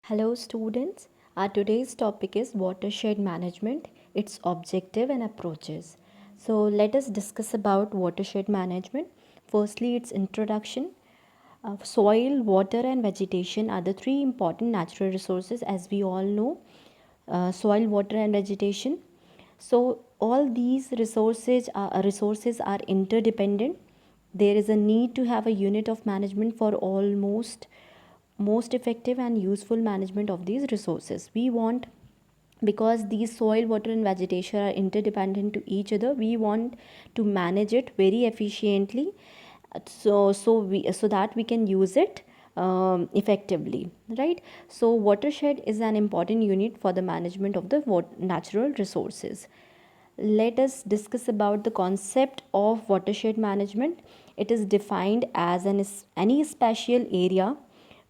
Hello students, our today's topic is watershed management, its objective and approaches. So let us discuss about watershed management. Firstly, its introduction. Soil, water and vegetation are the three important natural resources as we all know. Soil, water and vegetation. So all these resources are interdependent. There is a need to have a unit of management for almost most effective and useful management of these resources. We want, because these soil, water and vegetation are interdependent to each other, we want to manage it very efficiently, so that we can use it effectively, right? So watershed is an important unit for the management of the natural resources. Let us discuss about the concept of watershed management. It is defined as any spatial area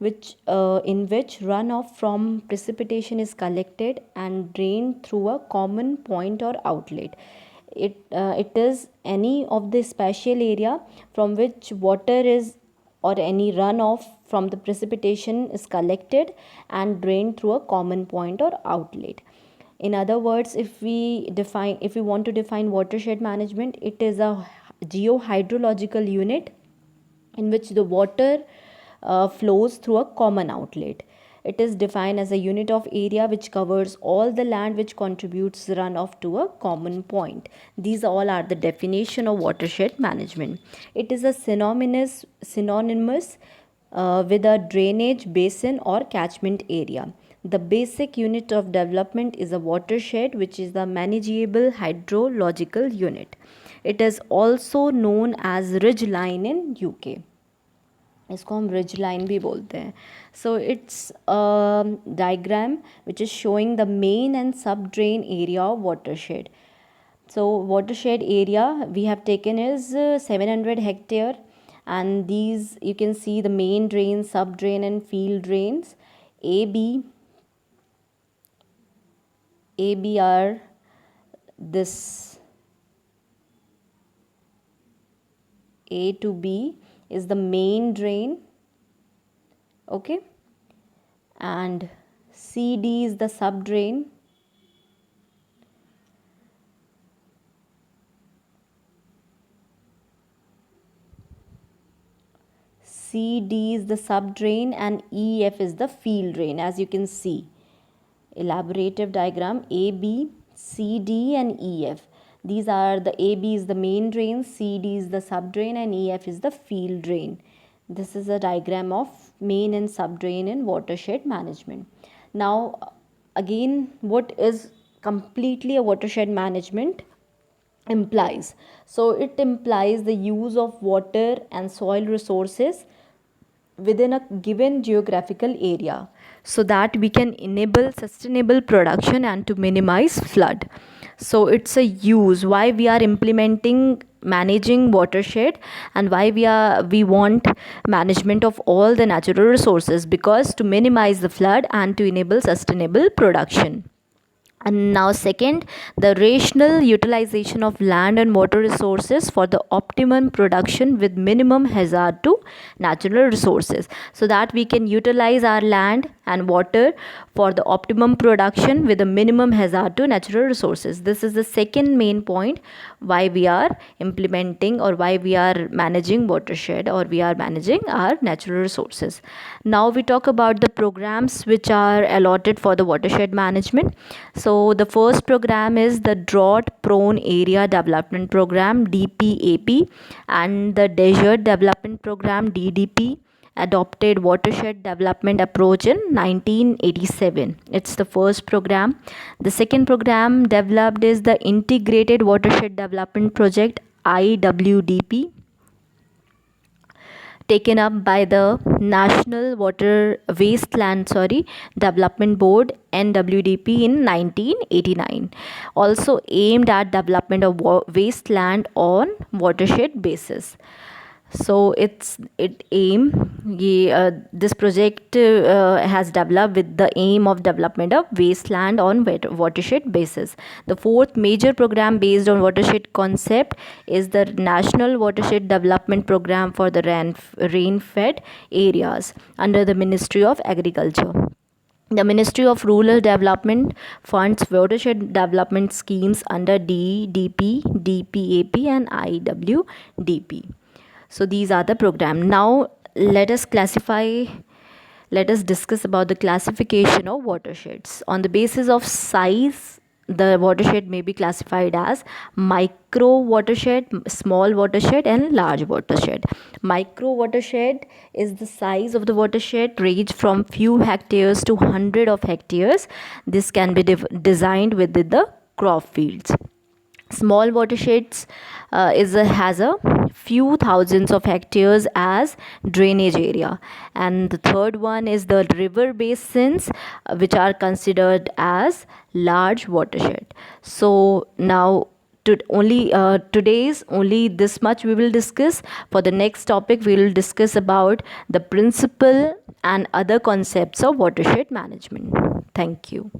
in which runoff from precipitation is collected and drained through a common point or outlet. It is any of the spatial area from which water is or any runoff from the precipitation is collected and drained through a common point or outlet. In other words, if we want to define watershed management, it is a geohydrological unit in which the water flows through a common outlet. It is defined as a unit of area which covers all the land which contributes runoff to a common point. These all are the definition of watershed management. It is a synonymous with a drainage basin or catchment area. The basic unit of development is a watershed, which is the manageable hydrological unit. It is also known as ridge line in UK. इसको हम ridge line भी बोलते हैं. So it's diagram which is showing the main and sub drain area of watershed. So watershed area we have taken is 700 hectare, and these you can see the main drain, sub drain and field drains. AB are this A to B is the main drain, okay, and CD is the sub drain, CD is the sub drain and EF is the field drain. As you can see, elaborative diagram, AB, CD and EF. These are the AB is the main drain, CD is the sub drain and EF is the field drain. This is a diagram of main and sub drain in watershed management. Now again, what is completely a watershed management implies? So it implies the use of water and soil resources within a given geographical area so that we can enable sustainable production and to minimize flood. So it's a use why we are implementing managing watershed, and why we want management of all the natural resources, because to minimize the flood and to enable sustainable production. And now second, the rational utilization of land and water resources for the optimum production with minimum hazard to natural resources, so that we can utilize our land and water for the optimum production with a minimum hazard to natural resources. This is the second main point why we are implementing or why we are managing watershed or we are managing our natural resources. Now we talk about the programs which are allotted for the watershed management. So the first program is the Drought Prone Area Development Program, DPAP, and the Desert Development Program, DDP, adopted watershed development approach in 1987. It's the first program. The second program developed is the Integrated Watershed Development Project, IWDP, taken up by the National Wasteland Development Board, NWDP, in 1989. Also aimed at development of wasteland on watershed basis. So this project has developed with the aim of development of wasteland on watershed basis. The fourth major program based on watershed concept is the National Watershed Development Program for the rain-fed areas under the Ministry of Agriculture. The Ministry of Rural Development funds watershed development schemes under DDP, DPAP, and IWDP. So these are the program. Now let us discuss about the classification of watersheds. On the basis of size, the watershed may be classified as micro watershed, small watershed, and large watershed. Micro watershed is the size of the watershed range from few hectares to hundred of hectares. This can be designed within the crop fields. Small watersheds has a few thousands of hectares as drainage area, and the third one is the river basins, which are considered as large watershed. So now today's only this much we will discuss. For the next topic, we will discuss about the principle and other concepts of watershed management. Thank you.